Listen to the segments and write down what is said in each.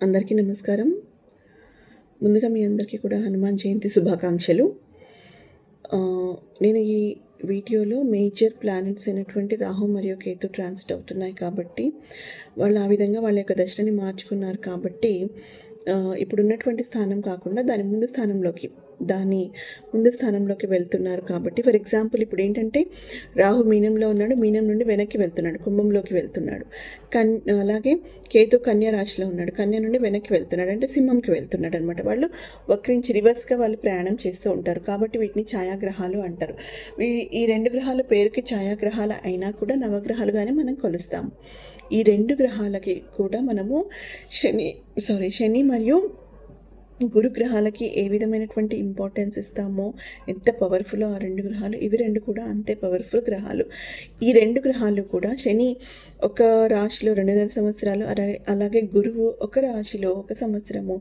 అందరికీ నమస్కారం. ముందుగా మీ అందరికీ కూడా హనుమాన్ జయంతి శుభాకాంక్షలు. నేను ఈ వీడియోలో మేజర్ ప్లానెట్స్ అయినటువంటి రాహు మరియు కేతు ట్రాన్సిట్ అవుతున్నాయి కాబట్టి, వాళ్ళు ఆ విధంగా వాళ్ళ యొక్క దశని మార్చుకున్నారు కాబట్టి, ఇప్పుడున్నటువంటి స్థానం కాకుండా దాని ముందు స్థానంలోకి వెళ్తున్నారు కాబట్టి, ఫర్ ఎగ్జాంపుల్ ఇప్పుడు ఏంటంటే రాహు మీనంలో ఉన్నాడు, మీనం నుండి వెనక్కి వెళ్తున్నాడు, కుంభంలోకి వెళ్తున్నాడు. అలాగే కేతు కన్యా రాశిలో ఉన్నాడు, కన్య నుండి వెనక్కి వెళ్తున్నాడు, అంటే సింహంకి వెళ్తున్నాడు అనమాట. వాళ్ళు వక్రించి రివర్స్గా వాళ్ళు ప్రయాణం చేస్తూ ఉంటారు కాబట్టి వీటిని ఛాయాగ్రహాలు అంటారు. ఈ రెండు గ్రహాలు పేరుకి ఛాయాగ్రహాలు అయినా కూడా నవగ్రహాలుగానే మనం కొలుస్తాము. ఈ రెండు గ్రహాలకి కూడా మనము శని మరియు గురుగ్రహాలకి ఏ విధమైనటువంటి ఇంపార్టెన్స్ ఇస్తామో, ఎంత పవర్ఫుల్ ఆ రెండు గ్రహాలు, ఇవి రెండు కూడా అంతే పవర్ఫుల్ గ్రహాలు. ఈ రెండు గ్రహాలు కూడా శని ఒక రాశిలో 2.5 సంవత్సరాలు, అలాగే గురువు ఒక రాశిలో 1 సంవత్సరము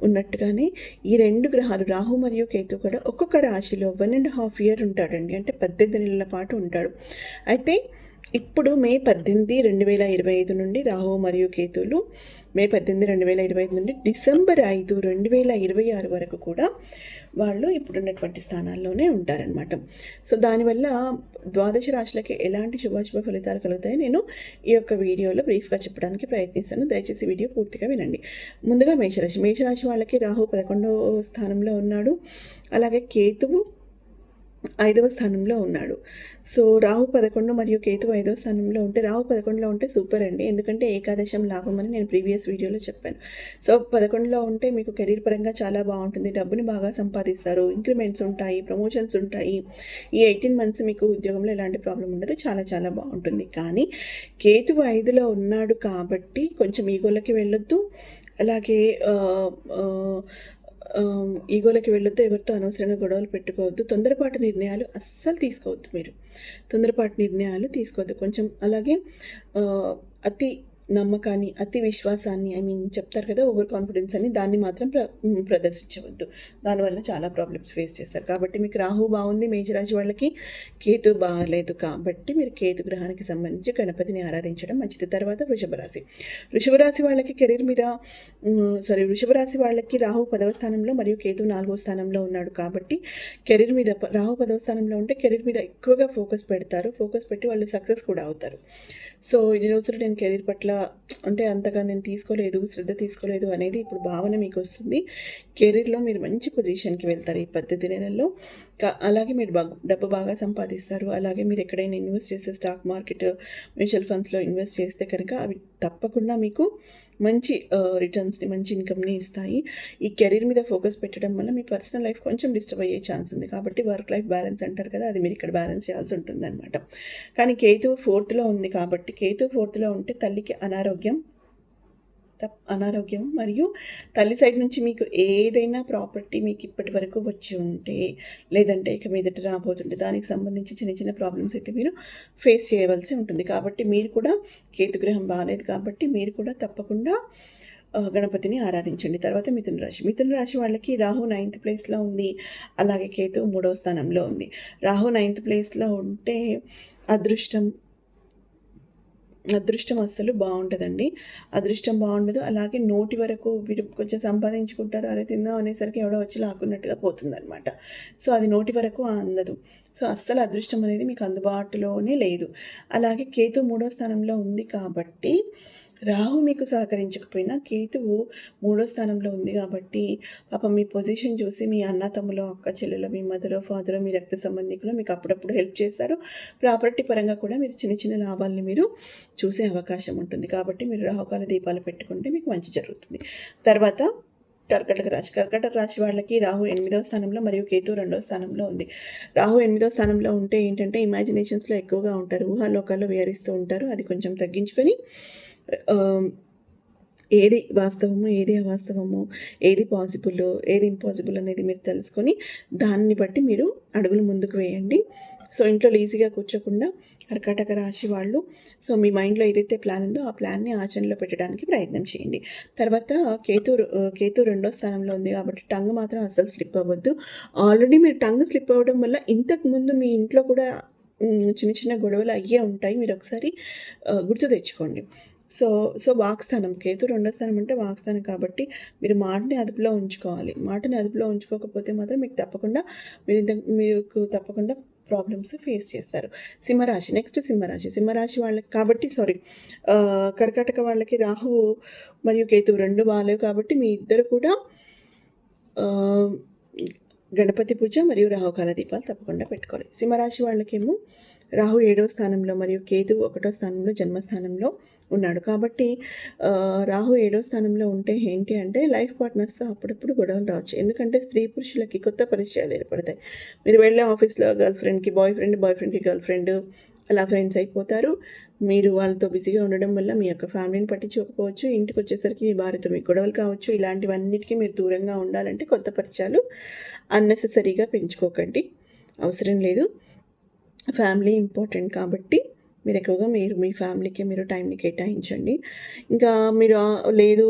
ఉన్నట్టుగానే ఈ రెండు గ్రహాలు రాహు మరియు కేతు కూడా ఒక్కొక్క రాశిలో 1.5 year ఉంటాడండి. అంటే 18 నెలల పాటు ఉంటాడు. అయితే ఇప్పుడు మే 18, 2025 నుండి రాహు మరియు కేతువులు మే 18, 2025 నుండి డిసెంబర్ 5, 2026 వరకు కూడా వాళ్ళు ఇప్పుడున్నటువంటి స్థానాల్లోనే ఉంటారనమాట. సో దానివల్ల ద్వాదశ రాశులకి ఎలాంటి శుభాశుభ ఫలితాలు కలుగుతాయో నేను ఈ యొక్క వీడియోలో బ్రీఫ్గా చెప్పడానికి ప్రయత్నిస్తాను. దయచేసి వీడియో పూర్తిగా వినండి. ముందుగా మేషరాశి వాళ్ళకి రాహు 11వ స్థానంలో ఉన్నాడు, అలాగే కేతువు 5వ స్థానంలో ఉన్నాడు. సో రాహు 11 మరియు కేతు 5వ స్థానంలో ఉంటే, రాహు 11లో ఉంటే సూపర్ అండి. ఎందుకంటే ఏకాదశం లాభం అని నేను ప్రీవియస్ వీడియోలో చెప్పాను. సో 11లో ఉంటే మీకు కెరీర్ పరంగా చాలా బాగుంటుంది, డబ్బుని బాగా సంపాదిస్తారు, ఇంక్రిమెంట్స్ ఉంటాయి, ప్రమోషన్స్ ఉంటాయి. ఈ 18 months మీకు ఉద్యోగంలో ఎలాంటి ప్రాబ్లం ఉండదు, చాలా చాలా బాగుంటుంది. కానీ కేతు 5లో ఉన్నాడు కాబట్టి కొంచెం ఈగోలకి వెళ్ళొద్దు, అలాగే ఈగోలకి వెళ్ళొద్దు, ఎవరితో అనవసరంగా గొడవలు పెట్టుకోవద్దు, తొందరపాటు నిర్ణయాలు అస్సలు తీసుకోవద్దు. తొందరపాటు నిర్ణయాలు తీసుకోవద్దు. కొంచెం అలాగే అతి నమ్మకాన్ని, అతి విశ్వాసాన్ని, చెప్తారు కదా ఓవర్ కాన్ఫిడెన్స్ అని, దాన్ని మాత్రం ప్రదర్శించవద్దు. దానివల్ల చాలా ప్రాబ్లమ్స్ ఫేస్ చేస్తారు. కాబట్టి మీకు రాహు బాగుంది మేషరాశి వాళ్ళకి, కేతు బాగాలేదు కాబట్టి మీరు కేతు గ్రహానికి సంబంధించి గణపతిని ఆరాధించడం మంచిది. తర్వాత వృషభ రాశి వాళ్ళకి వృషభ రాశి వాళ్ళకి రాహు 10వ స్థానంలో మరియు కేతు 4వ స్థానంలో ఉన్నాడు కాబట్టి కెరీర్ మీద, రాహు 10వ స్థానంలో ఉంటే కెరీర్ మీద ఎక్కువగా ఫోకస్ పెట్టి వాళ్ళు సక్సెస్ కూడా అవుతారు. సో ఈ రోజులో నేను కెరీర్ పట్ల అంటే అంతగా నేను శ్రద్ధ తీసుకోలేదు అనేది ఇప్పుడు భావన మీకు వస్తుంది. కెరీర్లో మీరు మంచి పొజిషన్కి వెళ్తారు ఈ 18 నెలల్లో. అలాగే మీరు డబ్బు బాగా సంపాదిస్తారు. అలాగే మీరు ఎక్కడైనా ఇన్వెస్ట్ చేస్తే, స్టాక్ మార్కెట్, మ్యూచువల్ ఫండ్స్లో ఇన్వెస్ట్ చేస్తే కనుక అవి తప్పకుండా మీకు మంచి రిటర్న్స్ని, మంచి ఇన్కమ్ని ఇస్తాయి. ఈ కెరీర్ మీద ఫోకస్ పెట్టడం వల్ల మీ పర్సనల్ లైఫ్ కొంచెం డిస్టర్బ్ అయ్యే ఛాన్స్ ఉంది. కాబట్టి వర్క్ లైఫ్ బ్యాలెన్స్ అంటారు కదా, అది మీరు ఇక్కడ బ్యాలెన్స్ చేయాల్సి ఉంటుంది అనమాట. కానీ కేతు 4th ఉంది కాబట్టి, కేతు 4th ఉంటే తల్లికి అనారోగ్యం మరియు తల్లి సైడ్ నుంచి మీకు ఏదైనా ప్రాపర్టీ మీకు ఇప్పటి వరకు వచ్చి ఉంటే, లేదంటే ఇక మీదట రాబోతుంటే దానికి సంబంధించి చిన్న చిన్న ప్రాబ్లమ్స్ అయితే మీరు ఫేస్ చేయవలసి ఉంటుంది. కాబట్టి మీరు కూడా కేతుగ్రహం బాగాలేదు కాబట్టి మీరు కూడా తప్పకుండా గణపతిని ఆరాధించండి. తర్వాత మిథున రాశి వాళ్ళకి రాహు 9th ప్లేస్లో ఉంది, అలాగే కేతు 3వ స్థానంలో ఉంది. రాహు 9th ప్లేస్లో ఉంటే అదృష్టం అస్సలు బాగుంటుందండి. అదృష్టం బాగుండదు. అలాగే నోటి వరకు మీరు కొంచెం సంపాదించుకుంటారు, అదే తిందాం అనేసరికి ఎవడో వచ్చి లాక్కున్నట్టుగా పోతుందన్నమాట. సో అది నోటి వరకు అందదు. సో అస్సలు అదృష్టం అనేది మీకు అందుబాటులోనే లేదు. అలాగే కేతు 3వ స్థానంలో ఉంది కాబట్టి రాహు మీకు సహకరించకపోయినా కేతువు 3వ స్థానంలో ఉంది కాబట్టి పాపం మీ పొజిషన్ చూసి మీ అన్న తమ్ములో, అక్క చెల్లెలు, మీ మదరో ఫాదరో, మీ రక్త సంబంధికులు మీకు అప్పుడప్పుడు హెల్ప్ చేస్తారు. ప్రాపర్టీ పరంగా కూడా మీరు చిన్న చిన్న లాభాలని మీరు చూసే అవకాశం ఉంటుంది. కాబట్టి మీరు రాహుకాల దీపాలు పెట్టుకుంటే మీకు మంచి జరుగుతుంది. తర్వాత కర్కటక రాశి వాళ్ళకి రాహు 8వ స్థానంలో మరియు కేతు 2వ స్థానంలో ఉంది. రాహు 8వ స్థానంలో ఉంటే ఏంటంటే ఇమాజినేషన్స్లో ఎక్కువగా ఉంటారు, ఊహాలోకాల్లో విహరిస్తూ ఉంటారు. అది కొంచెం తగ్గించుకొని ఏది వాస్తవము, ఏది అవాస్తవము, ఏది పాసిబుల్, ఏది ఇంపాసిబుల్ అనేది మీరు తెలుసుకొని దాన్ని బట్టి మీరు అడుగులు ముందుకు వేయండి. సో ఇంట్లో ఈజీగా కూర్చోకుండా కర్కాటక రాశి వాళ్ళు మీ మైండ్లో ఏదైతే ప్లాన్ ఉందో ఆ ప్లాన్ని ఆచరణలో పెట్టడానికి ప్రయత్నం చేయండి. తర్వాత కేతు 2వ స్థానంలో ఉంది కాబట్టి టంగ్ మాత్రం అస్సలు స్లిప్ అవ్వద్దు. ఆల్రెడీ మీరు టంగ్ స్లిప్ అవ్వడం వల్ల ఇంతకుముందు మీ ఇంట్లో కూడా చిన్న చిన్న గొడవలు అయ్యే ఉంటాయి. మీరు ఒకసారి గుర్తు తెచ్చుకోండి. సో, వాక్స్థానం కేతు రెండో స్థానం అంటే వాక్స్థానం కాబట్టి మీరు మాటని అదుపులో ఉంచుకోవాలి. మాటని అదుపులో ఉంచుకోకపోతే మాత్రం మీకు తప్పకుండా ప్రాబ్లమ్స్ ఫేస్ చేస్తారు. సింహరాశి నెక్స్ట్ సింహరాశి వాళ్ళకి కాబట్టి కర్కాటక వాళ్ళకి రాహువు మరియు కేతువు 2 బాలేవు కాబట్టి మీ ఇద్దరు కూడా ఆహ్, గణపతి పూజ మరియు రాహుకాల దీపాలు తప్పకుండా పెట్టుకోవాలి. సింహరాశి వాళ్ళకేమో రాహు 7వ స్థానంలో మరియు కేతు 1వ స్థానంలో జన్మస్థానంలో ఉన్నాడు. కాబట్టి రాహు 7వ స్థానంలో ఉంటే ఏంటి అంటే లైఫ్ పార్ట్నర్స్తో అప్పుడప్పుడు గొడవలు రావచ్చు. ఎందుకంటే స్త్రీ పురుషులకి కొత్త పరిచయాలు ఏర్పడతాయి. మీరు వెళ్ళే ఆఫీస్లో గర్ల్ఫ్రెండ్కి బాయ్ఫ్రెండ్కి గర్ల్ఫ్రెండ్ అలా ఫ్రెండ్స్ అయిపోతారు. మీరు వాళ్ళతో బిజీగా ఉండడం వల్ల మీ యొక్క ఫ్యామిలీని పట్టించుకోకపోవచ్చు. ఇంటికి వచ్చేసరికి మీ భార్యతో మీకు గొడవలు కావచ్చు. ఇలాంటివన్నిటికీ మీరు దూరంగా ఉండాలంటే కొత్త పరిచయాలు అన్నెసెసరీగా పెంచుకోకండి. అవసరం లేదు. ఫ్యామిలీ ఇంపార్టెంట్ కాబట్టి మీరు ఎక్కువగా మీ ఫ్యామిలీకి మీరు టైంని కేటాయించండి. ఇంకా మీరు లేదు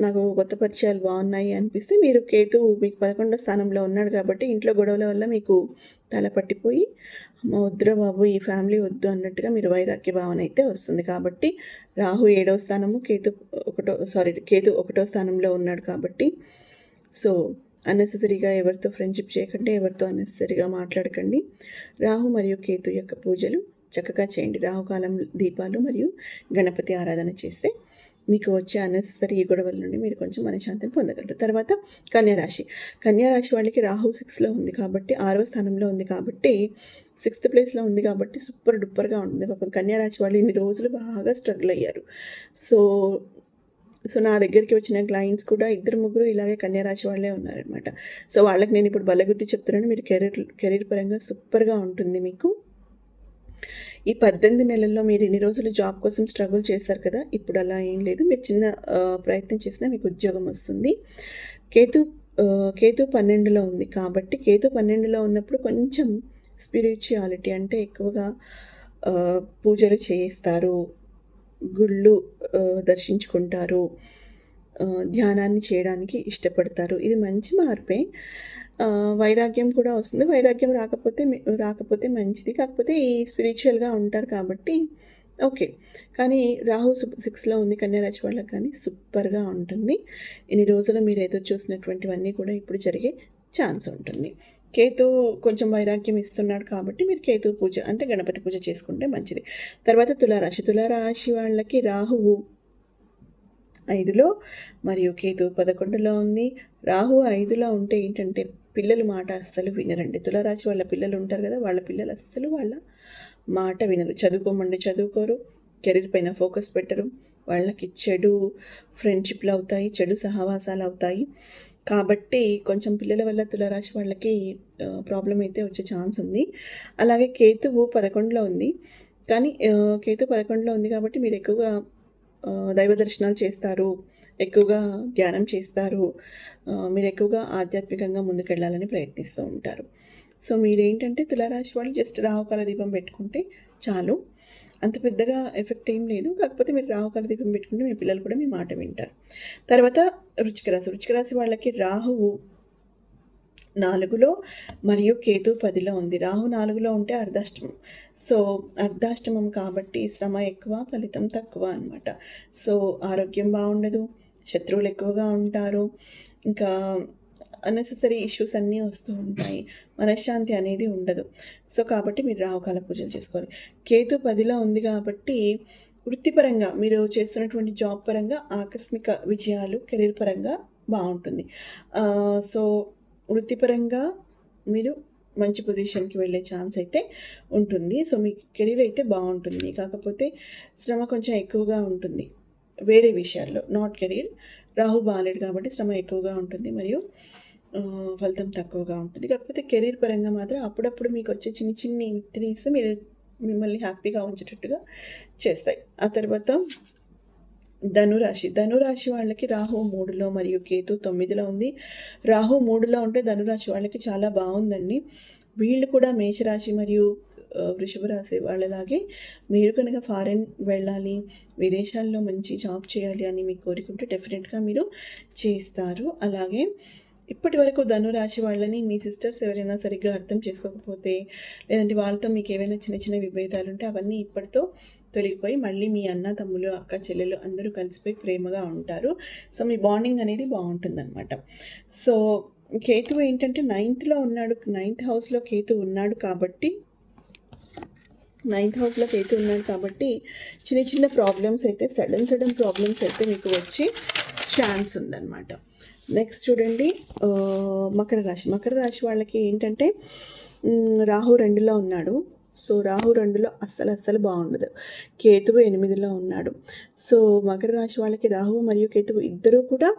నాకు కొత్త పరిచయాలు బాగున్నాయి అనిపిస్తే మీరు కేతు మీకు 11వ స్థానంలో ఉన్నాడు కాబట్టి ఇంట్లో గొడవల వల్ల మీకు తల పట్టిపోయి అమ్మ వద్దురా బాబు ఈ ఫ్యామిలీ వద్దు అన్నట్టుగా మీరు వైరాగ్య భావన అయితే వస్తుంది. కాబట్టి రాహు 7వ స్థానము కేతు 1వ స్థానంలో ఉన్నాడు కాబట్టి అన్నెసెసరీగా ఎవరితో ఫ్రెండ్షిప్ చేయకండి, ఎవరితో అన్నెసెసరీగా మాట్లాడకండి. రాహు మరియు కేతు యొక్క పూజలు చక్కగా చేయండి. రాహుకాలం దీపాలు మరియు గణపతి ఆరాధన చేస్తే మీకు వచ్చే అన్నెసెసరీ గొడవల నుండి మీరు కొంచెం మనశ్శాంతిని పొందగలరు. తర్వాత కన్యారాశి వాళ్ళకి రాహు 6లో ఉంది కాబట్టి 6వ స్థానంలో ఉంది కాబట్టి 6th ప్లేస్లో ఉంది కాబట్టి సూపర్ డూపర్గా ఉంటుంది. పాపం కన్యారాశి వాళ్ళు ఇన్ని రోజులు బాగా స్ట్రగుల్ అయ్యారు. నా దగ్గరికి వచ్చిన క్లయింట్స్ కూడా 2-3 ఇలాగే కన్యారాశి వాళ్ళే ఉన్నారనమాట. వాళ్ళకి నేను ఇప్పుడు బలగుద్ది చెప్తున్నాను. మీరు కెరీర్ పరంగా సూపర్గా ఉంటుంది మీకు. ఈ 18 నెలల్లో మీరు ఇన్ని రోజులు జాబ్ కోసం స్ట్రగుల్ చేశారు కదా, ఇప్పుడు అలా ఏం లేదు. మీరు చిన్న ప్రయత్నం చేసినా మీకు ఉద్యోగం వస్తుంది. కేతు 12లో ఉంది కాబట్టి కేతు 12లో ఉన్నప్పుడు కొంచెం స్పిరిచువాలిటీ అంటే ఎక్కువగా పూజలు చేయిస్తారు, గుళ్ళు దర్శించుకుంటారు, ధ్యానాన్ని చేయడానికి ఇష్టపడతారు. ఇది మంచి మార్పే. వైరాగ్యం కూడా వస్తుంది. వైరాగ్యం రాకపోతే మంచిది. కాకపోతే ఈ స్పిరిచువల్గా ఉంటారు కాబట్టి ఓకే. కానీ రాహు 6లో ఉంది కన్యారాశి వాళ్ళకి, కానీ సూపర్గా ఉంటుంది. ఇన్ని రోజులు మీరు ఎదురు చూసినటువంటివన్నీ కూడా ఇప్పుడు జరిగే ఛాన్స్ ఉంటుంది. కేతు కొంచెం వైరాగ్యం ఇస్తున్నాడు కాబట్టి మీరు కేతు పూజ అంటే గణపతి పూజ చేసుకుంటే మంచిది. తర్వాత తులారాశి వాళ్ళకి రాహువు 5లో మరియు కేతు 11లో ఉంది. రాహు 5లో ఉంటే ఏంటంటే పిల్లలు మాట అస్సలు వినరండి. తులారాశి వాళ్ళ పిల్లలు ఉంటారు కదా, వాళ్ళ పిల్లలు అస్సలు వాళ్ళ మాట వినరు. చదువుకోరు, కెరీర్ పైన ఫోకస్ పెట్టరు. వాళ్ళకి చెడు ఫ్రెండ్షిప్లు అవుతాయి, చెడు సహవాసాలు అవుతాయి. కాబట్టి కొంచెం పిల్లల వల్ల తులారాశి వాళ్ళకి ప్రాబ్లం అయితే వచ్చే ఛాన్స్ ఉంది. అలాగే కేతువు 11లో ఉంది. కానీ కేతు 11లో ఉంది కాబట్టి మీరు ఎక్కువగా దైవ దర్శనాలు చేస్తారు, ఎక్కువగా ధ్యానం చేస్తారు, మీరు ఎక్కువగా ఆధ్యాత్మికంగా ముందుకెళ్ళాలని ప్రయత్నిస్తూ ఉంటారు. మీరేంటంటే తులారాశి వాళ్ళు జస్ట్ రాహుకాల దీపం పెట్టుకుంటే చాలు. అంత పెద్దగా ఎఫెక్ట్ ఏం లేదు. కాకపోతే మీరు రాహుకాల దీపం పెట్టుకుంటే మీ పిల్లలు కూడా మీ మాట వింటారు. తర్వాత వృశ్చిక రాశి వాళ్ళకి రాహువు 4లో మరియు కేతు 10లో ఉంది. రాహు 4లో ఉంటే అర్ధాష్టమం. అర్ధాష్టమం కాబట్టి శ్రమ ఎక్కువ, ఫలితం తక్కువ అనమాట. ఆరోగ్యం బాగుండదు, శత్రువులు ఎక్కువగా ఉంటారు, ఇంకా అన్నెసెసరీ ఇష్యూస్ అన్నీ వస్తూ ఉంటాయి, మనశ్శాంతి అనేది ఉండదు. కాబట్టి మీరు రాహుకాల పూజలు చేసుకోవాలి. కేతు 10లో ఉంది కాబట్టి వృత్తిపరంగా మీరు చేస్తున్నటువంటి జాబ్ పరంగా ఆకస్మిక విజయాలు, కెరీర్ పరంగా బాగుంటుంది. వృత్తిపరంగా మీరు మంచి పొజిషన్కి వెళ్ళే ఛాన్స్ అయితే ఉంటుంది. మీ కెరీర్ అయితే బాగుంటుంది. కాకపోతే శ్రమ కొంచెం ఎక్కువగా ఉంటుంది వేరే విషయాల్లో, నాట్ కెరీర్. రాహు బాలేడు కాబట్టి శ్రమ ఎక్కువగా ఉంటుంది మరియు ఫలితం తక్కువగా ఉంటుంది. కాకపోతే కెరీర్ పరంగా మాత్రం అప్పుడప్పుడు మీకు వచ్చే చిన్ని విక్టరీస్ మిమ్మల్ని హ్యాపీగా ఉంచేటట్టుగా చేస్తాయి. ఆ తర్వాత ధనురాశి వాళ్ళకి రాహు 3లో మరియు కేతు 9లో ఉంది. రాహు 3లో ఉంటే ధనురాశి వాళ్ళకి చాలా బాగుందండి. వీళ్ళు కూడా మేషరాశి మరియు వృషభ రాశి వాళ్ళలాగే మీరు కనుక ఫారెన్ వెళ్ళాలి, విదేశాల్లో మంచి జాబ్ చేయాలి అని మీకు కోరుకుంటే డెఫినెట్గా మీరు చేస్తారు. అలాగే ఇప్పటి వరకు ధనురాశి వాళ్ళని మీ సిస్టర్స్ ఎవరైనా సరిగ్గా అర్థం చేసుకోకపోతే, లేదంటే వాళ్ళతో మీకు ఏవైనా చిన్న విభేదాలు ఉంటే అవన్నీ ఇప్పటితో తొలగిపోయి మళ్ళీ మీ అన్న తమ్ములు అక్క చెల్లెలు అందరూ కలిసిపోయి ప్రేమగా ఉంటారు. సో మీ బాండింగ్ అనేది బాగుంటుందన్నమాట. సో కేతువు ఏంటంటే నైన్త్లో ఉన్నాడు, నైన్త్ హౌస్లో కేతు ఉన్నాడు కాబట్టి చిన్న చిన్న ప్రాబ్లమ్స్ అయితే సడన్ ప్రాబ్లమ్స్ అయితే మీకు వచ్చే ఛాన్స్ ఉందన్నమాట. నెక్స్ట్ చూడండి మకర రాశి వాళ్ళకి ఏంటంటే రాహు 2లో ఉన్నాడు. సో రాహు 2లో అస్సలు బాగుండదు. కేతువు 8లో ఉన్నాడు. సో మకర రాశి వాళ్ళకి రాహు మరియు కేతువు ఇద్దరూ కూడా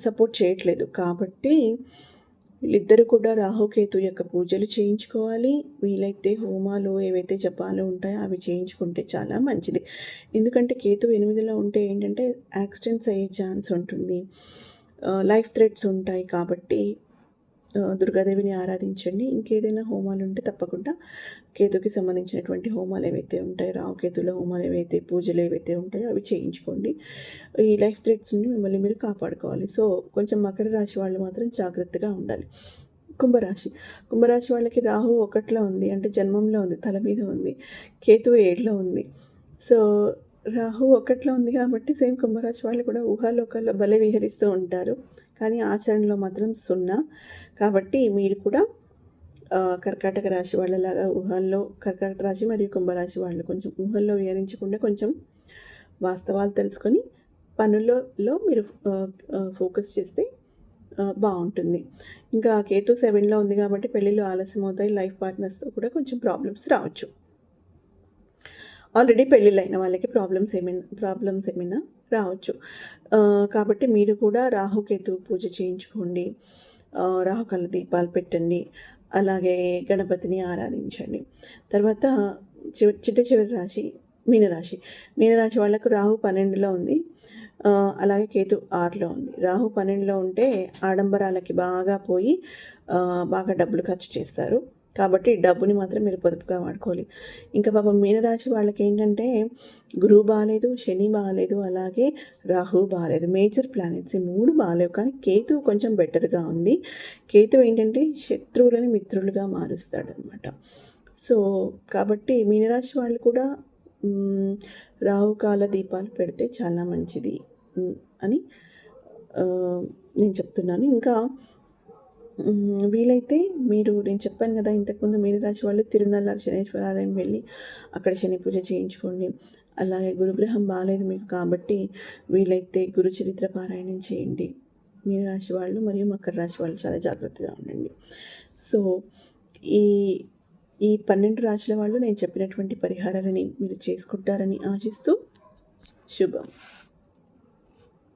సపోర్ట్ చేయట్లేదు. కాబట్టి వీళ్ళిద్దరూ కూడా రాహుకేతు యొక్క పూజలు చేయించుకోవాలి. వీలైతే హోమాలు ఏవైతే జపాలు ఉంటాయో అవి చేయించుకుంటే చాలా మంచిది. ఎందుకంటే కేతు 8లో ఉంటే ఏంటంటే యాక్సిడెంట్స్ అయ్యే ఛాన్స్ ఉంటుంది, లైఫ్ థ్రెట్స్ ఉంటాయి. కాబట్టి దుర్గాదేవిని ఆరాధించండి. ఇంకేదైనా హోమాలు ఉంటే తప్పకుండా కేతుకి సంబంధించినటువంటి హోమాలు ఏవైతే ఉంటాయో, రాహుకేతుల హోమాలు ఏవైతే పూజలు ఏవైతే ఉంటాయో అవి చేయించుకోండి. ఈ లైఫ్ థ్రెట్స్ నుండి మిమ్మల్ని మీరు కాపాడుకోవాలి. సో కొంచెం మకర రాశి వాళ్ళు మాత్రం జాగ్రత్తగా ఉండాలి. కుంభరాశి వాళ్ళకి రాహు 1లో ఉంది, అంటే జన్మంలో ఉంది, తల మీద ఉంది. కేతువు 7లో ఉంది. సో రాహు 1లో ఉంది కాబట్టి సేమ్ కుంభరాశి వాళ్ళు కూడా ఊహాలోకాల్లో భలే విహరిస్తూ ఉంటారు, కానీ ఆచరణలో మాత్రం 0. కాబట్టి మీరు కూడా కర్కాటక రాశి వాళ్ళలాగా ఊహల్లో, కర్కాటక రాశి మరియు కుంభరాశి కొంచెం ఊహల్లో విహరించకుండా కొంచెం వాస్తవాలు తెలుసుకొని పనులలో మీరు ఫోకస్ చేస్తే బాగుంటుంది. ఇంకా కేతు 7లో ఉంది కాబట్టి పెళ్ళిళ్ళు ఆలస్యం అవుతాయి. లైఫ్ పార్ట్నర్స్తో కూడా కొంచెం ప్రాబ్లమ్స్ రావచ్చు. ఆల్రెడీ పెళ్ళిళ్ళైన వాళ్ళకి ప్రాబ్లమ్స్ ఏమైనా రావచ్చు. కాబట్టి మీరు కూడా రాహుకేతు పూజ చేయించుకోండి, రాహుకాల దీపాలు పెట్టండి, అలాగే గణపతిని ఆరాధించండి. తర్వాత చివరి రాశి మీనరాశి వాళ్ళకు రాహు 12లో ఉంది, అలాగే కేతు 6లో ఉంది. రాహు 12లో ఉంటే ఆడంబరాలకి బాగా పోయి బాగా డబ్బులు ఖర్చు చేస్తారు. కాబట్టి డబ్బుని మాత్రం మీరు పొదుపుగా వాడుకోవాలి. ఇంకా పాపం మీనరాశి వాళ్ళకి ఏంటంటే గురువు బాగాలేదు, శని బాగాలేదు, అలాగే రాహు బాగాలేదు. మేజర్ ప్లానెట్స్ ఈ 3 బాగాలేవు, కానీ కేతువు కొంచెం బెటర్గా ఉంది. కేతువు ఏంటంటే శత్రువులని మిత్రులుగా మారుస్తాడనమాట. సో కాబట్టి మీనరాశి వాళ్ళు కూడా రాహుకాల దీపాలు పెడితే చాలా మంచిది అని నేను చెప్తున్నాను. ఇంకా వీలైతే నేను చెప్పాను కదా ఇంతకుముందు మీనరాశి వాళ్ళు తిరునల్ల శనేశ్వర ఆలయం వెళ్ళి అక్కడ శని పూజ చేయించుకోండి. అలాగే గురుగ్రహం బాగాలేదు మీకు కాబట్టి వీలైతే గురు చరిత్ర పారాయణం చేయండి. మీనరాశి వాళ్ళు మరియు మకర రాశి వాళ్ళు చాలా జాగ్రత్తగా ఉండండి. సో ఈ 12 రాశుల వాళ్ళు నేను చెప్పినటువంటి పరిహారాలని మీరు చేసుకుంటారని ఆశిస్తూ శుభం.